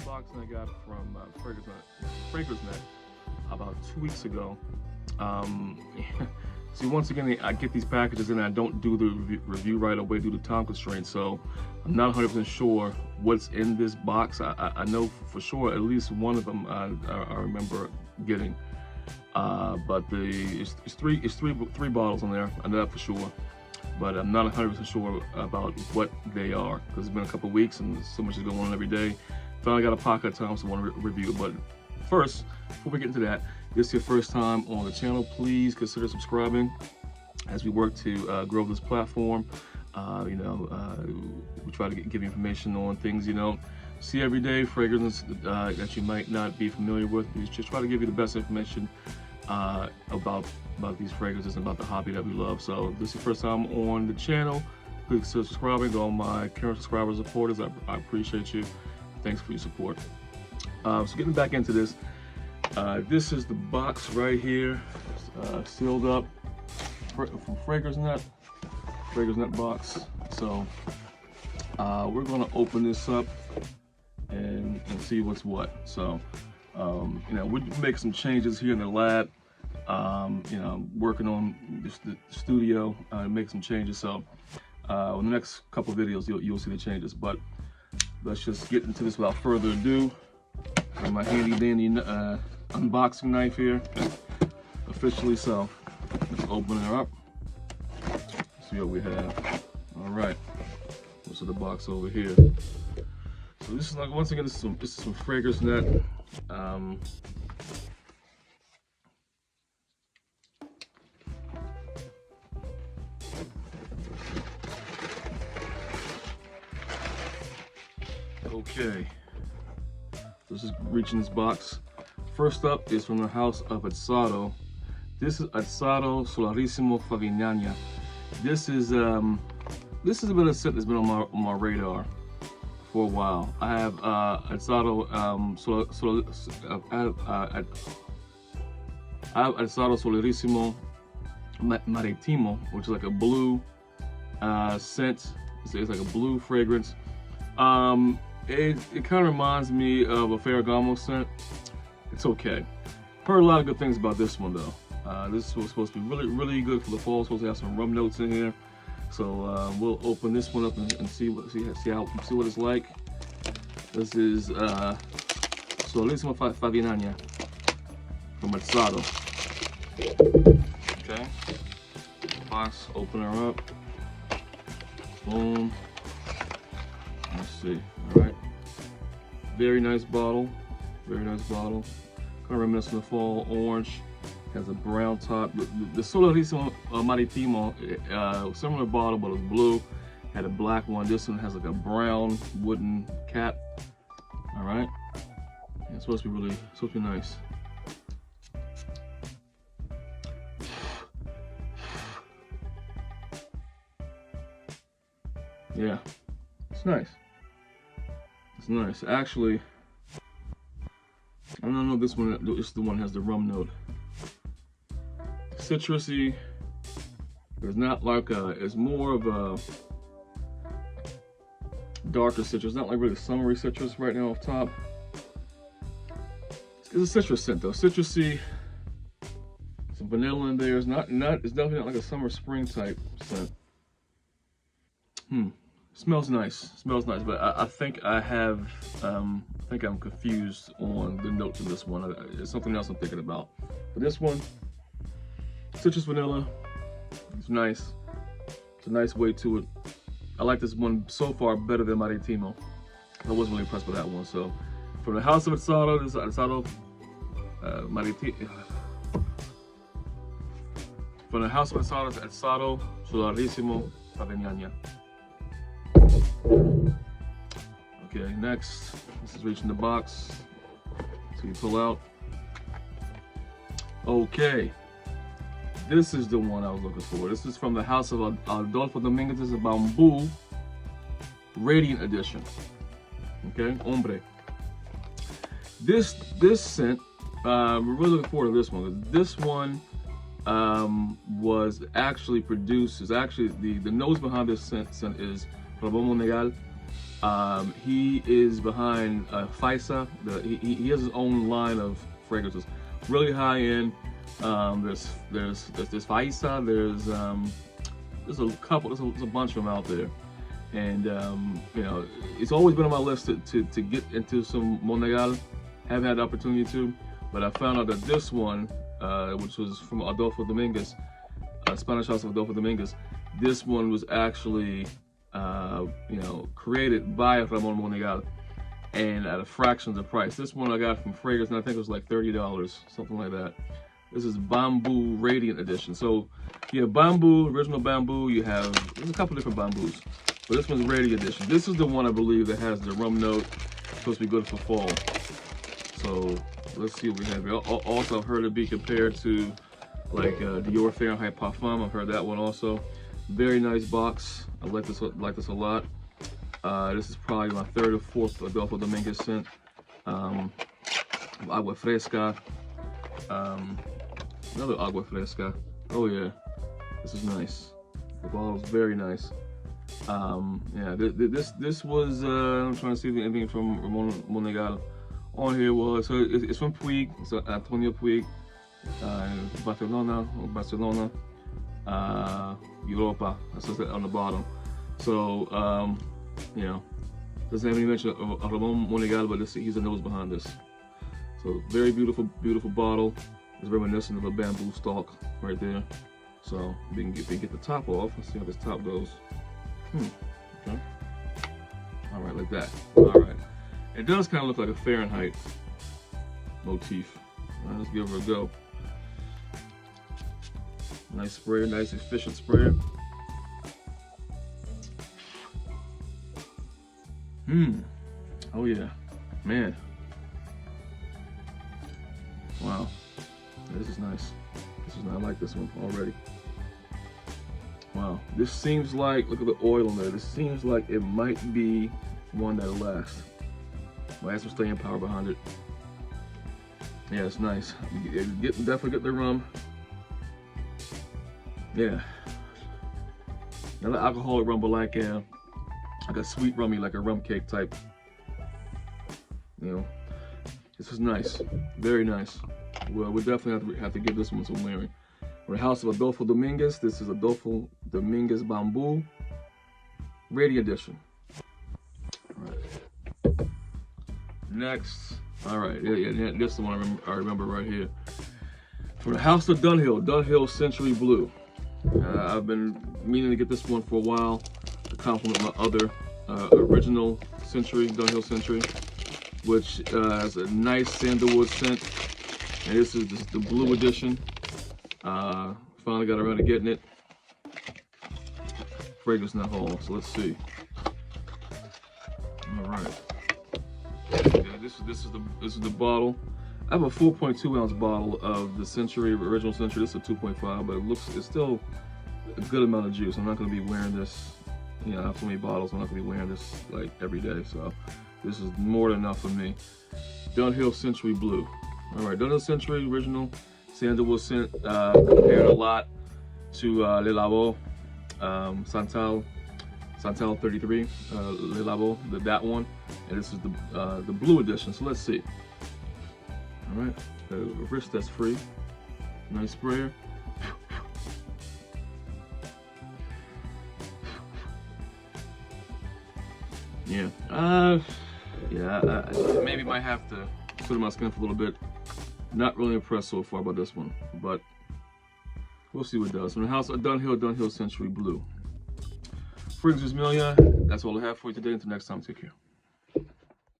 unboxing I got from fragrancenet about 2 weeks ago. See, once again, I get these packages and I don't do the review right away due to time constraints, so I'm not 100% sure what's in this box. I know for sure at least one of them I remember getting, but it's three bottles in there. I know that for sure, but I'm not 100% sure about what they are because it's been a couple of weeks and so much is going on every day. Finally got a pocket of time, so I want to review it. But first, before we get into that, if this is your first time on the channel, please consider subscribing as we work to grow this platform. We try to give you information on things you don't see every day, fragrances that you might not be familiar with. We just try to give you the best information about these fragrances and about the hobby that we love. So if this is your first time on the channel, please consider subscribing. To all my current subscribers, supporters, I appreciate you. Thanks for your support. So getting back into this, this is the box right here, sealed up from fragrancenet box. So we're going to open this up and see what's what. So we make some changes here in the lab. Working on the studio to make some changes. So in the next couple of videos, you'll see the changes. But let's just get into this without further ado. Got my handy dandy unboxing knife here, officially. So let's open it up. See what we have. All right, what's in the box over here? So this is like, once again, this is some fragrancenet. Okay, this is reaching this box. First up is from the house of Azzaro. This is Azzaro Solarissimo Favignana. This is a bit of scent that's been on my radar for a while. I have Azzaro Azzaro Solarissimo Marittimo, which is like a blue scent. It's like a blue fragrance. It kind of reminds me of a Ferragamo scent. It's okay. Heard a lot of good things about this one though. This was supposed to be really good for the fall. It's supposed to have some rum notes in here. So we'll open this one up and see what it's like. This is Solarissimo Favignana from Azzaro. Okay. Box. Open her up. Boom. Let's see. All right. Very nice bottle. Very nice bottle. Kind of reminiscent of fall orange. Has a brown top. The Solarissimo Marittimo, similar bottle, but it's blue. Had a black one. This one has like a brown wooden cap. All right. And it's supposed to be nice. Yeah, it's nice. It's nice. Actually, I don't know if this one is the one that has the rum note. Citrusy. It's not like it's more of a darker citrus. Not like really summery citrus right now off top. It's a citrus scent though. Citrusy. Some vanilla in there. It's definitely not like a summer spring type scent. Smells nice. Smells nice, but I think I think I'm confused on the notes of this one. It's something else I'm thinking about. But this one, citrus vanilla. It's nice. It's a nice way to it. I like this one so far better than Marittimo. I wasn't really impressed with that one. So, from the house of Azzaro, this is Azzaro Marittimo. From the house of Azzaro, Azzaro Solarissimo Favignana. Okay, next, this is reaching the box. So you pull out. Okay, this is the one I was looking for. This is from the house of Adolfo Dominguez. This is a Bamboo Radiant Edition. Okay, Ombre. This scent, we're really looking forward to this one. This one was actually produced. Is actually the nose behind this scent is Rabomo Negal. He is behind Faisa. He has his own line of fragrances, really high end. There's Faisa. There's a couple. There's a bunch of them out there, and you know, it's always been on my list to get into some Monegal. Haven't had the opportunity to, but I found out that this one, which was from Adolfo Dominguez, Spanish house of Adolfo Dominguez, this one was actually you know, created by Ramon Monegal, and at a fraction of the price. This one I got from Fragrance, and I think it was like $30, something like that. This is Bamboo Radiant Edition. So you have bamboo, original bamboo. You have, there's a couple different bamboos, but this one's Radiant Edition. This is the one I believe that has the rum note. It's supposed to be good for fall. So let's see what we have here. Also, I've heard it be compared to like Dior Fahrenheit Parfum. I've heard that one also. Very nice box. I like this a lot. This is probably my third or fourth Adolfo Dominguez scent. Agua Fresca. Another Agua Fresca. Oh yeah, this is nice. The bottle is very nice. Yeah, this was. I'm trying to see if anything from Ramon Monegal on here. Well, so it's from Puig. It's Antonio Puig, Barcelona, Europa. That's what's on the bottom. So you know, doesn't have any mention of Ramon Monegal, but he's the nose behind this. So very beautiful, beautiful bottle. It's reminiscent of a bamboo stalk right there. So we can get the top off. Let's see how this top goes. Okay. All right, like that. All right. It does kind of look like a Fahrenheit motif. All right, let's give her a go. Nice sprayer, nice efficient sprayer. Oh yeah, man. Wow, this is nice. I like this one already. Wow, this seems like, look at the oil in there. This seems like it might be one that'll last. Might have some staying power behind it. Yeah, it's nice. Definitely get the rum. Yeah. Not an alcoholic rum, but like a sweet rummy, like a rum cake type. You know, this is nice, very nice. Well, we definitely have to give this one some wearing. From the house of Adolfo Dominguez, this is Adolfo Dominguez Bamboo Radiant Edition. All right. Next, all right, yeah, this is the one I remember right here. From the house of Dunhill Century Blue. I've been meaning to get this one for a while to complement my other original Dunhill Century, which has a nice sandalwood scent. And this is the blue edition. Finally got around to getting it. Fragrance net haul. So let's see. All right. Yeah, this is the bottle. I have a 4.2 ounce bottle of the Century, original Century. This is a 2.5, but it's still a good amount of juice. I'm not going to be wearing this. You know, I have so many bottles. I'm not going to be wearing this like every day. So this is more than enough for me. Dunhill Century Blue. All right, Dunhill Century original sandalwood scent, compared a lot to Le Labo, Santal 33, Le Labo, that one, and this is the blue edition. So let's see. All right, the wrist that's free, nice sprayer. Yeah, maybe might have to put in my skin for a little bit. Not really impressed so far by this one, but we'll see what it does. From the house of Dunhill Century Blue. Friggs Million, that's all I have for you today. Until next time, take care.